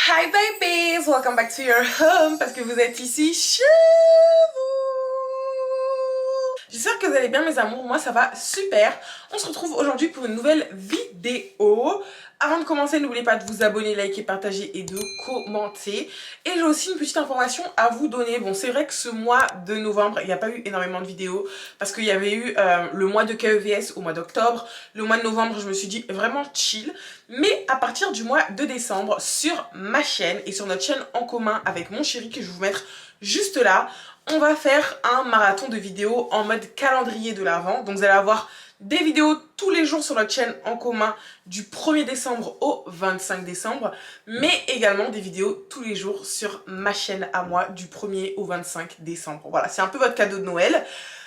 Hi babies, welcome back to your home parce que vous êtes ici chez vous. J'espère que vous allez bien mes amours, moi ça va super. On se retrouve aujourd'hui pour une nouvelle vidéo. Avant de commencer, n'oubliez pas de vous abonner, liker, partager et de commenter. Et j'ai aussi une petite information à vous donner. Bon, c'est vrai que ce mois de novembre, il n'y a pas eu énormément de vidéos parce qu'il y avait eu le mois de KEVS au mois d'octobre. Le mois de novembre, je me suis dit vraiment chill. Mais à partir du mois de décembre, sur ma chaîne et sur notre chaîne en commun avec mon chéri que je vais vous mettre juste là, on va faire un marathon de vidéos en mode calendrier de l'Avent. Donc vous allez avoir des vidéos tous les jours sur notre chaîne en commun du 1er décembre au 25 décembre, mais également des vidéos tous les jours sur ma chaîne à moi du 1er au 25 décembre. Voilà, c'est un peu votre cadeau de Noël.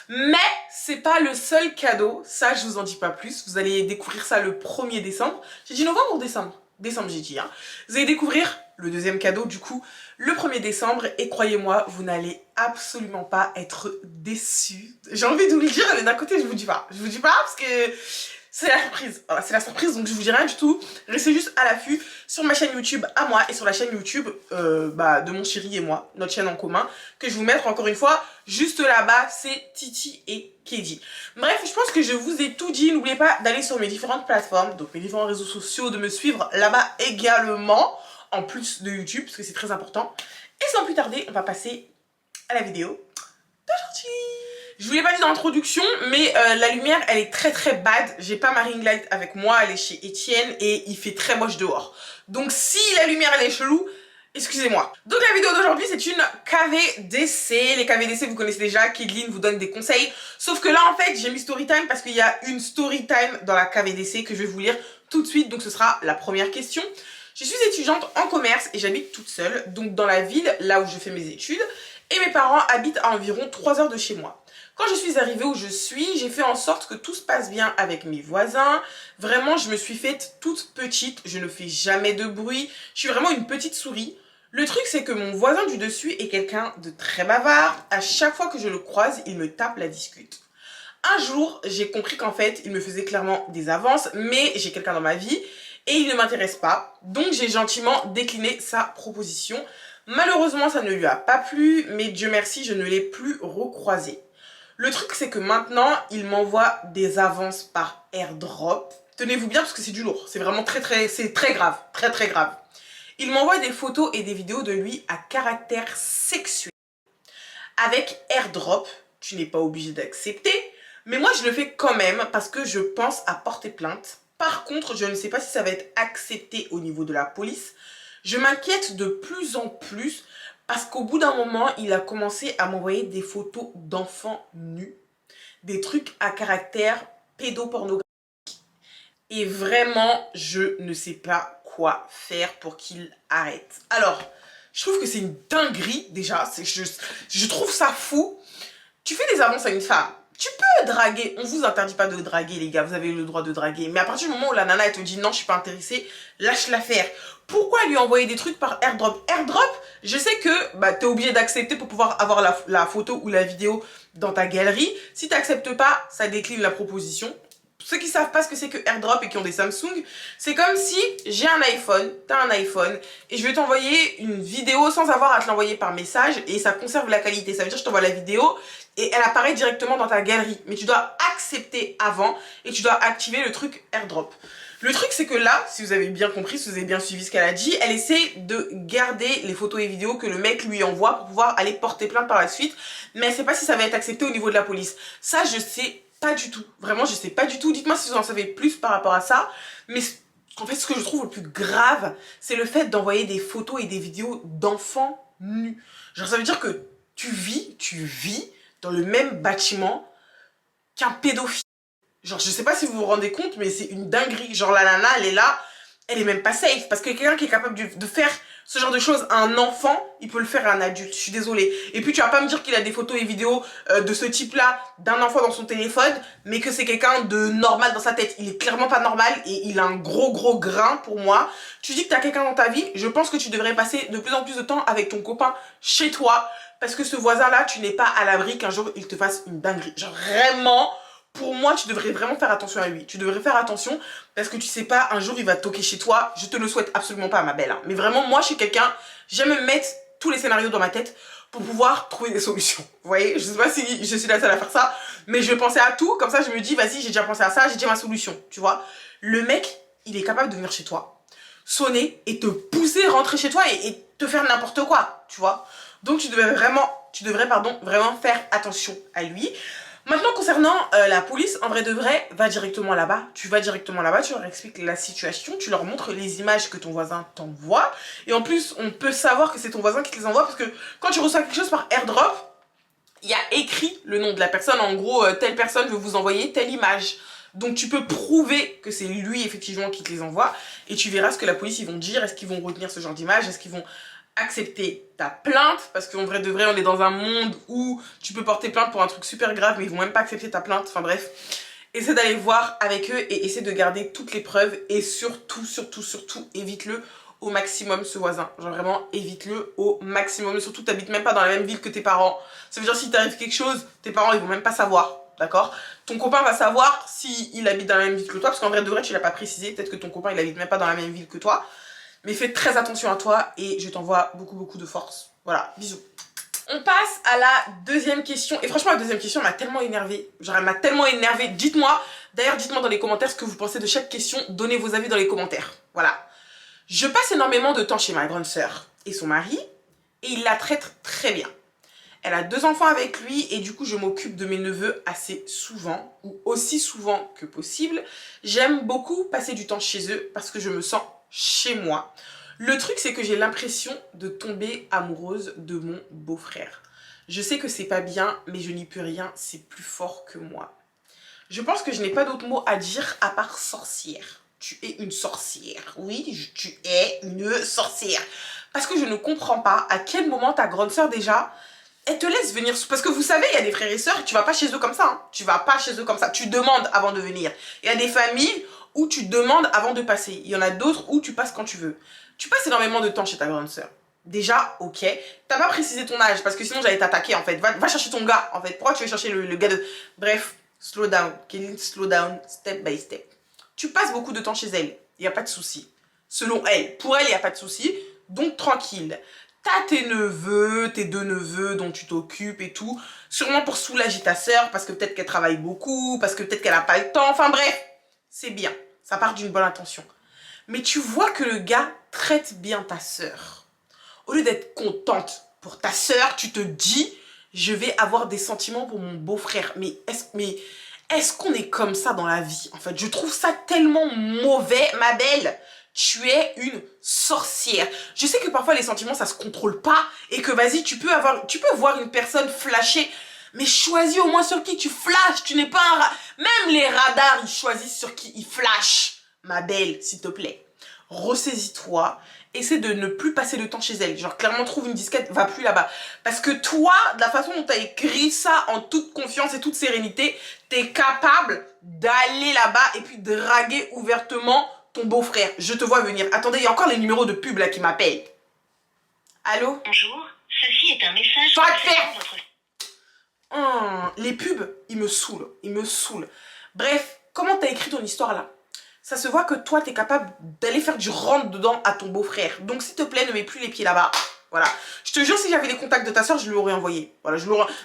Mais c'est pas le seul cadeau, ça je vous en dis pas plus, vous allez découvrir ça le 1er décembre. J'ai dit novembre ou décembre? Décembre j'ai dit, hein. Vous allez découvrir le deuxième cadeau du coup le 1er décembre et croyez-moi, vous n'allez absolument pas être déçus. J'ai envie de vous le dire, mais d'un côté je vous dis pas. Je vous dis pas parce que c'est la surprise. Voilà, c'est la surprise, donc je vous dis rien du tout. Restez juste à l'affût sur ma chaîne YouTube à moi et sur la chaîne YouTube de mon chéri et moi, notre chaîne en commun, que je vais vous mettre encore une fois juste là-bas, c'est Titi et Kedi. Bref, je pense que je vous ai tout dit. N'oubliez pas d'aller sur mes différentes plateformes, donc mes différents réseaux sociaux, de me suivre là-bas également, en plus de YouTube, parce que c'est très important. Et sans plus tarder, on va passer à la vidéo d'aujourd'hui. Je vous l'ai pas dit dans l'introduction, mais la lumière, elle est très bad. J'ai pas ma ring light avec moi, elle est chez Etienne et il fait très moche dehors. Donc si la lumière, elle est chelou, excusez-moi. Donc la vidéo d'aujourd'hui, c'est une KVDC. Les KVDC, vous connaissez déjà, Kidline vous donne des conseils. Sauf que là, en fait, j'ai mis story time parce qu'il y a une story time dans la KVDC que je vais vous lire tout de suite. Donc ce sera la première question. Je suis étudiante en commerce et j'habite toute seule, donc dans la ville, là où je fais mes études. Et mes parents habitent à environ 3 heures de chez moi. Quand je suis arrivée où je suis, j'ai fait en sorte que tout se passe bien avec mes voisins. Vraiment, je me suis faite toute petite, je ne fais jamais de bruit. Je suis vraiment une petite souris. Le truc, c'est que mon voisin du dessus est quelqu'un de très bavard. À chaque fois que je le croise, il me tape la discute. Un jour, j'ai compris qu'en fait, il me faisait clairement des avances, mais j'ai quelqu'un dans ma vie et il ne m'intéresse pas. Donc, j'ai gentiment décliné sa proposition. Malheureusement, ça ne lui a pas plu, mais Dieu merci, je ne l'ai plus recroisé. Le truc, c'est que maintenant, il m'envoie des avances par airdrop. Tenez-vous bien parce que c'est du lourd. C'est vraiment c'est très grave. Très grave. Il m'envoie des photos et des vidéos de lui à caractère sexuel. Avec airdrop, tu n'es pas obligé d'accepter. Mais moi, je le fais quand même parce que je pense à porter plainte. Par contre, je ne sais pas si ça va être accepté au niveau de la police. Je m'inquiète de plus en plus parce qu'au bout d'un moment, il a commencé à m'envoyer des photos d'enfants nus. Des trucs à caractère pédopornographique. Et vraiment, je ne sais pas quoi faire pour qu'il arrête. Alors, je trouve que c'est une dinguerie déjà. Je trouve ça fou. Tu fais des avances à une femme. Tu peux draguer, on vous interdit pas de draguer les gars, vous avez le droit de draguer. Mais à partir du moment où la nana elle te dit non je suis pas intéressée, lâche l'affaire. Pourquoi lui envoyer des trucs par airdrop? Airdrop, je sais que t'es obligé d'accepter pour pouvoir avoir la photo ou la vidéo dans ta galerie. Si t'acceptes pas, ça décline la proposition. Ceux qui savent pas ce que c'est que airdrop et qui ont des Samsung, c'est comme si j'ai un iPhone, t'as un iPhone, et je vais t'envoyer une vidéo sans avoir à te l'envoyer par message, et ça conserve la qualité. Ça veut dire que je t'envoie la vidéo, et elle apparaît directement dans ta galerie. Mais tu dois accepter avant, et tu dois activer le truc airdrop. Le truc, c'est que là, si vous avez bien compris, si vous avez bien suivi ce qu'elle a dit, elle essaie de garder les photos et vidéos que le mec lui envoie pour pouvoir aller porter plainte par la suite, mais elle sait pas si ça va être accepté au niveau de la police. Ça, je sais pas du tout. Vraiment, je sais pas du tout. Dites-moi si vous en savez plus par rapport à ça. Mais en fait, ce que je trouve le plus grave, c'est le fait d'envoyer des photos et des vidéos d'enfants nus. Genre, ça veut dire que tu vis dans le même bâtiment qu'un pédophile. Genre, je sais pas si vous vous rendez compte, mais c'est une dinguerie. Genre, la nana, elle est là, elle est même pas safe. Parce que quelqu'un qui est capable de faire ce genre de choses à un enfant, il peut le faire à un adulte. Je suis désolée. Et puis, tu vas pas me dire qu'il a des photos et vidéos de ce type-là, d'un enfant dans son téléphone, mais que c'est quelqu'un de normal dans sa tête. Il est clairement pas normal et il a un gros grain pour moi. Tu dis que t'as quelqu'un dans ta vie, je pense que tu devrais passer de plus en plus de temps avec ton copain chez toi. Parce que ce voisin-là, tu n'es pas à l'abri qu'un jour, il te fasse une dinguerie. Genre, vraiment, pour moi, tu devrais vraiment faire attention à lui. Tu devrais faire attention parce que tu sais pas, un jour, il va toquer chez toi. Je te le souhaite absolument pas, ma belle. Hein. Mais vraiment, moi, je suis quelqu'un, j'aime me mettre tous les scénarios dans ma tête pour pouvoir trouver des solutions. Vous voyez, je sais pas si je suis la seule à faire ça, mais je vais penser à tout. Comme ça, je me dis, vas-y, j'ai déjà pensé à ça, j'ai déjà ma solution. Tu vois, le mec, il est capable de venir chez toi, sonner et te pousser rentrer chez toi et te faire n'importe quoi. Tu vois, donc tu devrais vraiment faire attention à lui. Maintenant, concernant la police, en vrai de vrai, va directement là-bas. Tu vas directement là-bas, tu leur expliques la situation, tu leur montres les images que ton voisin t'envoie. Et en plus, on peut savoir que c'est ton voisin qui te les envoie parce que quand tu reçois quelque chose par airdrop, il y a écrit le nom de la personne. En gros, telle personne veut vous envoyer telle image. Donc tu peux prouver que c'est lui effectivement qui te les envoie. Et tu verras ce que la police ils vont dire. Est-ce qu'ils vont retenir ce genre d'image? Est-ce qu'ils vont accepter ta plainte? Parce qu'en vrai de vrai, on est dans un monde où tu peux porter plainte pour un truc super grave, mais ils vont même pas accepter ta plainte. Enfin bref, essaie d'aller voir avec eux et essaie de garder toutes les preuves. Et surtout, évite-le au maximum ce voisin. Genre vraiment, évite-le au maximum. Surtout, t'habites même pas dans la même ville que tes parents. Ça veut dire si t'arrive quelque chose, tes parents ils vont même pas savoir. D'accord? Ton copain va savoir s'il habite dans la même ville que toi, parce qu'en vrai de vrai, tu l'as pas précisé. Peut-être que ton copain il habite même pas dans la même ville que toi. Mais fais très attention à toi et je t'envoie beaucoup de force. Voilà, bisous. On passe à la deuxième question. Et franchement, la deuxième question m'a tellement énervée. Genre, elle m'a tellement énervée. Dites-moi, d'ailleurs, dites-moi dans les commentaires ce que vous pensez de chaque question. Donnez vos avis dans les commentaires. Voilà. Je passe énormément de temps chez ma grande sœur et son mari. Et il la traite très bien. Elle a 2 enfants avec lui et du coup, je m'occupe de mes neveux assez souvent. Ou aussi souvent que possible. J'aime beaucoup passer du temps chez eux parce que je me sens chez moi. Le truc, c'est que j'ai l'impression de tomber amoureuse de mon beau-frère. Je sais que c'est pas bien, mais je n'y peux rien, c'est plus fort que moi. Je pense que je n'ai pas d'autre mot à dire à part sorcière. Tu es une sorcière. Oui, tu es une sorcière. Parce que je ne comprends pas à quel moment ta grande sœur déjà, elle te laisse venir. Parce que vous savez, il y a des frères et sœurs, tu vas pas chez eux comme ça. Hein. Tu vas pas chez eux comme ça. Tu demandes avant de venir. Il y a des familles où tu demandes avant de passer. Il y en a d'autres où tu passes quand tu veux. Tu passes énormément de temps chez ta grande sœur. Déjà, ok. T'as pas précisé ton âge parce que sinon j'allais t'attaquer en fait. Va chercher ton gars en fait. Pourquoi tu veux chercher le gars de... Bref, slow down. Kéline, slow down, step by step. Tu passes beaucoup de temps chez elle. Il n'y a pas de souci. Selon elle. Pour elle, il n'y a pas de souci. Donc tranquille. T'as tes neveux, tes 2 neveux dont tu t'occupes et tout. Sûrement pour soulager ta sœur parce que peut-être qu'elle travaille beaucoup, parce que peut-être qu'elle n'a pas le temps. Enfin bref, c'est bien. Ça part d'une bonne intention. Mais tu vois que le gars traite bien ta sœur. Au lieu d'être contente pour ta sœur, tu te dis, je vais avoir des sentiments pour mon beau-frère. Mais est-ce qu'on est comme ça dans la vie? En fait, je trouve ça tellement mauvais, ma belle. Tu es une sorcière. Je sais que parfois les sentiments ça se contrôle pas et que vas-y tu peux voir une personne flasher, mais choisis au moins sur qui tu flashes. Tu n'es pas même les radars ils choisissent sur qui ils flashent. Ma belle, s'il te plaît, ressaisis-toi. Essaie de ne plus passer de temps chez elle. Genre clairement trouve une disquette, va plus là-bas. Parce que toi, de la façon dont tu as écrit ça en toute confiance et toute sérénité, tu es capable d'aller là-bas et puis draguer ouvertement ton beau-frère. Je te vois venir. Attendez, il y a encore les numéros de pub là qui m'appellent. Allô? Bonjour, ceci est un message concernant votre... Les pubs, ils me saoulent. Ils me saoulent. Bref, comment t'as écrit ton histoire là? Ça se voit que toi, t'es capable d'aller faire du rentre-dedans à ton beau-frère. Donc, s'il te plaît, ne mets plus les pieds là-bas. Voilà. Je te jure, si j'avais les contacts de ta soeur, je lui aurais envoyé. Voilà,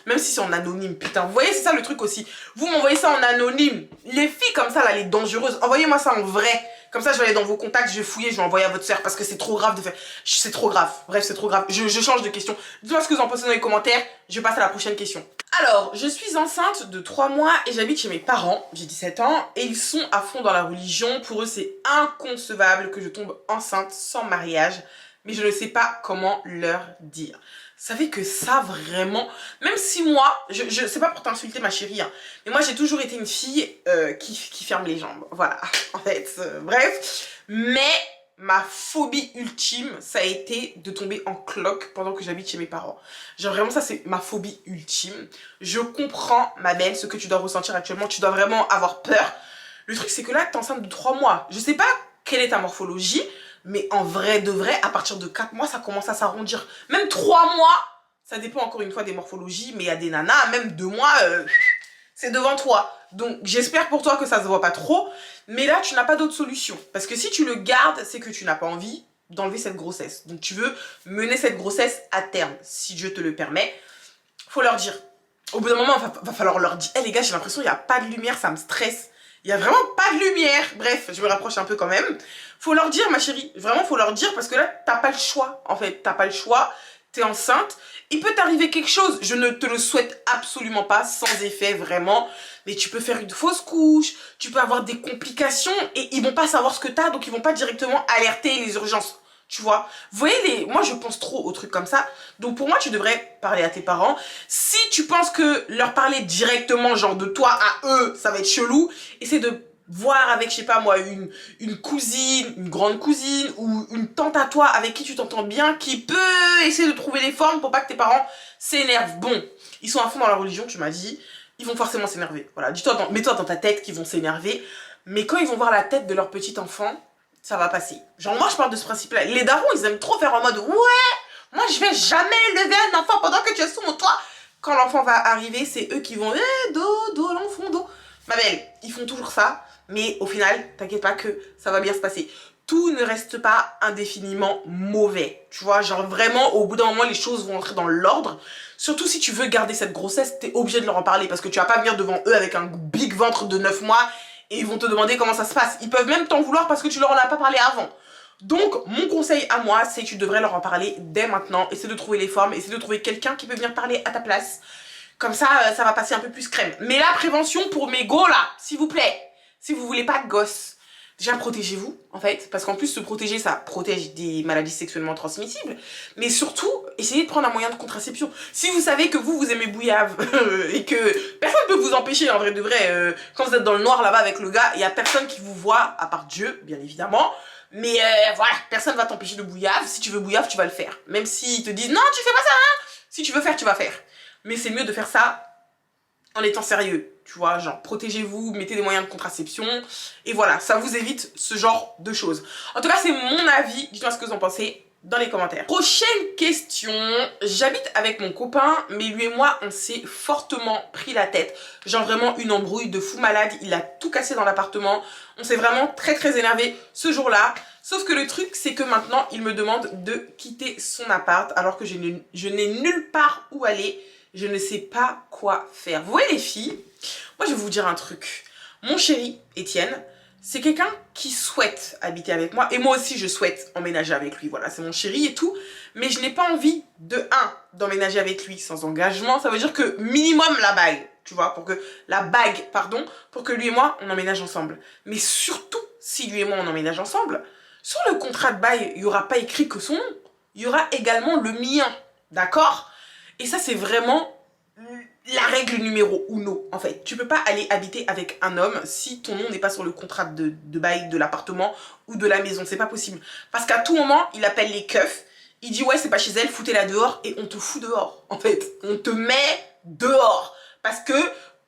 même si c'est en anonyme, putain. Vous voyez, c'est ça le truc aussi. Vous m'envoyez ça en anonyme. Les filles comme ça, là, les dangereuses, envoyez-moi ça en vrai. Comme ça, je vais aller dans vos contacts, je vais fouiller, je vais envoyer à votre soeur parce que c'est trop grave de faire... C'est trop grave. Bref, c'est trop grave. Je change de question. Dites-moi ce que vous en pensez dans les commentaires. Je passe à la prochaine question. Alors, je suis enceinte de 3 mois et j'habite chez mes parents. J'ai 17 ans et ils sont à fond dans la religion. Pour eux, c'est inconcevable que je tombe enceinte sans mariage. Mais je ne sais pas comment leur dire. Vous savez que ça vraiment, même si moi, je sais pas pour t'insulter ma chérie, hein, mais moi j'ai toujours été une fille qui ferme les jambes. Voilà, en fait, bref. Mais ma phobie ultime, ça a été de tomber en cloque pendant que j'habite chez mes parents. Genre vraiment ça c'est ma phobie ultime. Je comprends ma belle, ce que tu dois ressentir actuellement, tu dois vraiment avoir peur. Le truc c'est que là t'es enceinte de 3 mois. Je sais pas quelle est ta morphologie. Mais en vrai de vrai, à partir de 4 mois, ça commence à s'arrondir. Même 3 mois, ça dépend encore une fois des morphologies, mais il y a des nanas, même 2 mois, c'est devant toi. Donc j'espère pour toi que ça se voit pas trop, mais là tu n'as pas d'autre solution. Parce que si tu le gardes, c'est que tu n'as pas envie d'enlever cette grossesse. Donc tu veux mener cette grossesse à terme, si Dieu te le permet. Faut leur dire. Au bout d'un moment, va falloir leur dire, les gars, j'ai l'impression qu'il n'y a pas de lumière, ça me stresse. Il n'y a vraiment pas de lumière. Bref, je me rapproche un peu quand même. Faut leur dire, ma chérie. Vraiment, faut leur dire parce que là, t'as pas le choix. En fait, t'as pas le choix. T'es enceinte. Il peut t'arriver quelque chose. Je ne te le souhaite absolument pas, sans effet, vraiment. Mais tu peux faire une fausse couche. Tu peux avoir des complications. Et ils vont pas savoir ce que t'as. Donc, ils vont pas directement alerter les urgences. Tu vois, vous voyez, moi je pense trop aux trucs comme ça. Donc pour moi, tu devrais parler à tes parents. Si tu penses que leur parler directement, genre de toi à eux, ça va être chelou, essaie de voir avec, je sais pas moi, une cousine, une grande cousine ou une tante à toi avec qui tu t'entends bien, qui peut essayer de trouver les formes pour pas que tes parents s'énervent. Bon, ils sont à fond dans la religion, tu m'as dit, ils vont forcément s'énerver. Voilà, dis-toi, mets-toi dans ta tête qu'ils vont s'énerver. Mais quand ils vont voir la tête de leur petit enfant, ça va passer. Genre moi je parle de ce principe-là. Les darons ils aiment trop faire en mode ouais, moi je vais jamais élever un enfant pendant que tu es sous mon toit. Quand l'enfant va arriver, c'est eux qui vont do, l'enfant, do. Ma belle, ils font toujours ça, mais au final, t'inquiète pas que ça va bien se passer. Tout ne reste pas indéfiniment mauvais. Tu vois, genre vraiment, au bout d'un moment, les choses vont entrer dans l'ordre. Surtout si tu veux garder cette grossesse, t'es obligé de leur en parler parce que tu vas pas venir devant eux avec un big ventre de 9 mois et ils vont te demander comment ça se passe. Ils peuvent même t'en vouloir parce que tu leur en as pas parlé avant. Donc, mon conseil à moi, c'est que tu devrais leur en parler dès maintenant. Essaie de trouver les formes, essaie de trouver quelqu'un qui peut venir parler à ta place. Comme ça, ça va passer un peu plus crème. Mais la prévention pour mes go là, s'il vous plaît. Si vous voulez pas de gosse, déjà protégez-vous en fait. Parce qu'en plus, se protéger, ça protège des maladies sexuellement transmissibles. Mais surtout, essayez de prendre un moyen de contraception. Si vous savez que vous aimez bouillave et que personne ne peut vous empêcher, en vrai de vrai, quand vous êtes dans le noir là-bas avec le gars, il y a personne qui vous voit, à part Dieu, bien évidemment. Mais voilà, personne va t'empêcher de bouillave. Si tu veux bouillave, tu vas le faire. Même s'ils te disent non, tu fais pas ça, hein. Si tu veux faire, tu vas faire. Mais c'est mieux de faire ça en étant sérieux. Tu vois, genre protégez-vous, mettez des moyens de contraception. Et voilà, ça vous évite ce genre de choses. En tout cas, c'est mon avis. Dites-moi ce que vous en pensez dans les commentaires. Prochaine question. J'habite avec mon copain, mais lui et moi, on s'est fortement pris la tête. Genre vraiment une embrouille de fou malade. Il a tout cassé dans l'appartement. On s'est vraiment très énervé ce jour-là. Sauf que le truc, c'est que maintenant, il me demande de quitter son appart alors que je n'ai nulle part où aller. Je ne sais pas quoi faire. Vous voyez les filles, moi je vais vous dire un truc. Mon chéri, Étienne, c'est quelqu'un qui souhaite habiter avec moi. Et moi aussi je souhaite emménager avec lui. Voilà, c'est mon chéri et tout. Mais je n'ai pas envie d'emménager avec lui sans engagement. Ça veut dire que minimum la bague. Tu vois, pour que lui et moi on emménage ensemble. Mais surtout, si lui et moi on emménage ensemble, sur le contrat de bail, il n'y aura pas écrit que son nom. Il y aura également le mien. D'accord ? Et ça, c'est vraiment la règle numéro uno, en fait. Tu peux pas aller habiter avec un homme si ton nom n'est pas sur le contrat de bail de l'appartement ou de la maison. C'est pas possible. Parce qu'à tout moment, il appelle les keufs. Il dit, ouais, c'est pas chez elle, foutez-la dehors. Et on te fout dehors, en fait. On te met dehors. Parce que,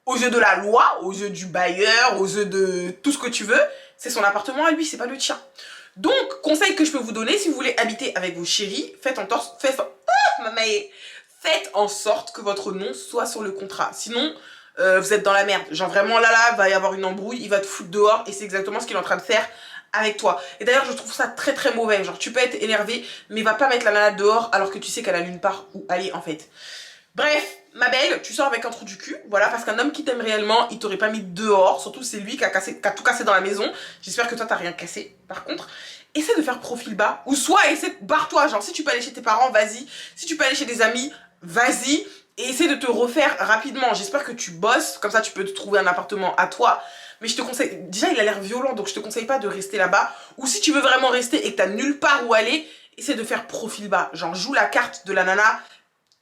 aux yeux de la loi, aux yeux du bailleur, aux yeux de tout ce que tu veux, c'est son appartement à lui, c'est pas le tien. Donc, conseil que je peux vous donner, si vous voulez habiter avec vos chéris, faites en sorte que votre nom soit sur le contrat. Sinon, vous êtes dans la merde. Genre vraiment là, va y avoir une embrouille, il va te foutre dehors et c'est exactement ce qu'il est en train de faire avec toi. Et d'ailleurs, je trouve ça très mauvais. Genre, tu peux être énervé, mais va pas mettre la nana dehors alors que tu sais qu'elle a nulle part où aller en fait. Bref, ma belle, tu sors avec un trou du cul. Voilà, parce qu'un homme qui t'aime réellement, il t'aurait pas mis dehors. Surtout, c'est lui qui a tout cassé dans la maison. J'espère que toi, t'as rien cassé. Par contre, essaie de faire profil bas. Ou soit, barre-toi. Genre, si tu peux aller chez tes parents, vas-y. Si tu peux aller chez des amis, vas-y. Et essaie de te refaire rapidement. J'espère que tu bosses. Comme ça, tu peux te trouver un appartement à toi. Mais je te conseille... Déjà, il a l'air violent, donc je te conseille pas de rester là-bas. Ou si tu veux vraiment rester et que t'as nulle part où aller, essaie de faire profil bas. Genre, joue la carte de la nana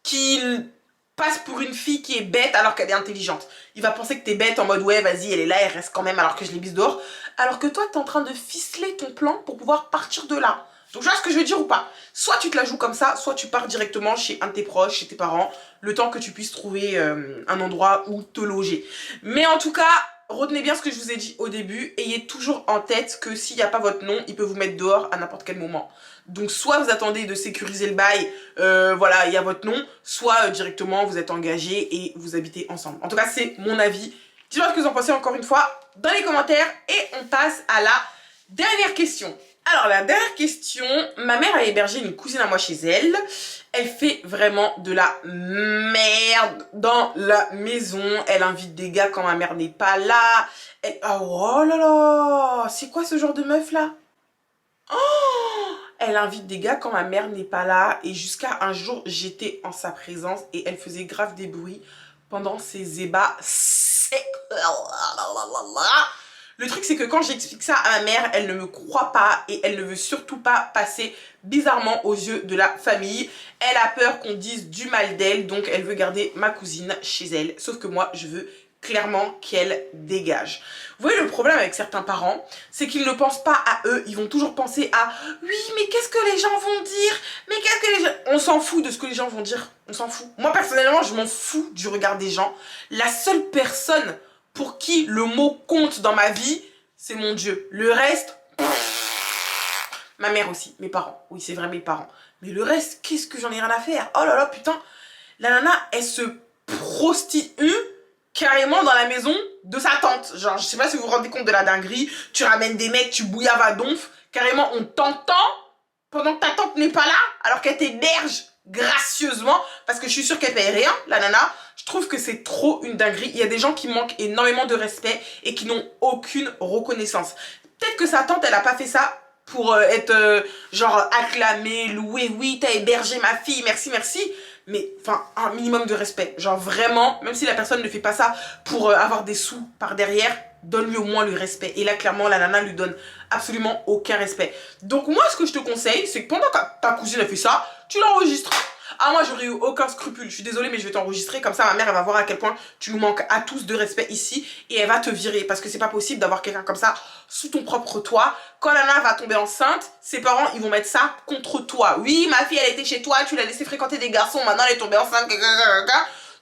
qui passe pour une fille qui est bête alors qu'elle est intelligente. Il va penser que t'es bête en mode ouais vas-y elle est là, elle reste quand même alors que je l'ai mise dehors. Alors que toi t'es en train de ficeler ton plan pour pouvoir partir de là. Donc tu vois ce que je veux dire ou pas? Soit tu te la joues comme ça, soit tu pars directement chez un de tes proches, chez tes parents, le temps que tu puisses trouver un endroit où te loger. Mais en tout cas, retenez bien ce que je vous ai dit au début, ayez toujours en tête que s'il n'y a pas votre nom, il peut vous mettre dehors à n'importe quel moment. Donc soit vous attendez de sécuriser le bail, voilà, il y a votre nom, soit directement vous êtes engagé et vous habitez ensemble. En tout cas, c'est mon avis Dites-moi ce que vous en pensez encore une fois dans les commentaires et on passe à la dernière question. Alors la dernière question, ma mère a hébergé une cousine à moi chez elle. Elle fait vraiment de la merde dans la maison. Elle invite des gars quand ma mère n'est pas là. Oh là là, c'est quoi ce genre de meuf là? Oh, elle invite des gars quand ma mère n'est pas là. Et jusqu'à un jour, j'étais en sa présence et elle faisait grave des bruits pendant ses ébats. Le truc, c'est que quand j'explique ça à ma mère, elle ne me croit pas et elle ne veut surtout pas passer bizarrement aux yeux de la famille. Elle a peur qu'on dise du mal d'elle, donc elle veut garder ma cousine chez elle. Sauf que moi, je veux clairement qu'elle dégage. Vous voyez le problème avec certains parents, c'est qu'ils ne pensent pas à eux, ils vont toujours penser à « Oui, mais qu'est-ce que les gens vont dire? Mais qu'est-ce que les gens... » On s'en fout de ce que les gens vont dire, on s'en fout. Moi, personnellement, je m'en fous du regard des gens. La seule personne pour qui le mot compte dans ma vie, c'est mon Dieu. Le reste, ma mère aussi, mes parents. Oui, c'est vrai, mes parents. Mais le reste, qu'est-ce que j'en ai rien à faire? Oh là là, putain. La nana, elle se prostitue carrément dans la maison de sa tante. Genre, je sais pas si vous vous rendez compte de la dinguerie. Tu ramènes des mecs, tu bouillaves à donf. Carrément, on t'entend pendant que ta tante n'est pas là, alors qu'elle t'héberge gracieusement, parce que je suis sûre qu'elle paye rien, la nana. Je trouve que c'est trop une dinguerie. Il y a des gens qui manquent énormément de respect et qui n'ont aucune reconnaissance. Peut-être que sa tante, elle a pas fait ça pour être genre acclamée, louée. Oui, t'as hébergé ma fille, merci, merci. Mais enfin, un minimum de respect. Genre vraiment, même si la personne ne fait pas ça pour avoir des sous par derrière, donne-lui au moins le respect. Et là, clairement, la nana lui donne absolument aucun respect. Donc moi, ce que je te conseille, c'est que pendant que ta cousine a fait ça, tu l'enregistres. Ah, moi, j'aurais eu aucun scrupule. Je suis désolée, mais je vais t'enregistrer. Comme ça, ma mère, elle va voir à quel point tu nous manques à tous de respect ici. Et elle va te virer. Parce que c'est pas possible d'avoir quelqu'un comme ça sous ton propre toit. Quand la nana va tomber enceinte, ses parents, ils vont mettre ça contre toi. Oui, ma fille, elle était chez toi. Tu l'as laissé fréquenter des garçons. Maintenant, elle est tombée enceinte.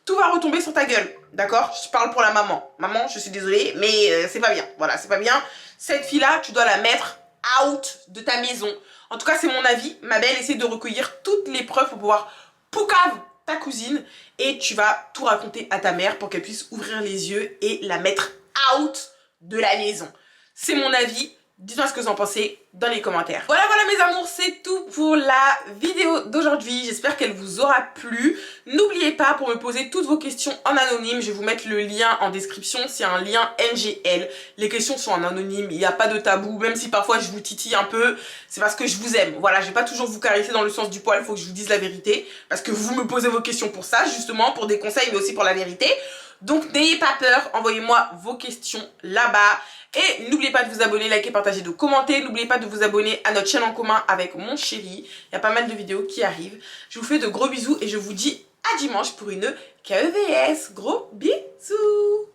Tout va retomber sur ta gueule. D'accord? Je parle pour la maman. Maman, je suis désolée, mais c'est pas bien. Voilà, c'est pas bien. Cette fille-là, tu dois la mettre out de ta maison. En tout cas, c'est mon avis. Ma belle, essaie de recueillir toutes les preuves pour pouvoir poucave ta cousine et tu vas tout raconter à ta mère pour qu'elle puisse ouvrir les yeux et la mettre out de la maison. C'est mon avis. Dites-moi ce que vous en pensez dans les commentaires. Voilà, voilà mes amours, c'est tout pour la vidéo d'aujourd'hui. J'espère qu'elle vous aura plu. N'oubliez pas, pour me poser toutes vos questions en anonyme, je vais vous mettre le lien en description. C'est un lien NGL. Les questions sont en anonyme, il n'y a pas de tabou. Même si parfois je vous titille un peu, c'est parce que je vous aime. Voilà, je vais pas toujours vous caresser dans le sens du poil, il faut que je vous dise la vérité. Parce que vous me posez vos questions pour ça, justement, pour des conseils, mais aussi pour la vérité. Donc n'ayez pas peur, envoyez-moi vos questions là-bas. Et n'oubliez pas de vous abonner, liker, partager, de commenter. N'oubliez pas de vous abonner à notre chaîne en commun avec mon chéri. Il y a pas mal de vidéos qui arrivent. Je vous fais de gros bisous et je vous dis à dimanche pour une KEVS. Gros bisous.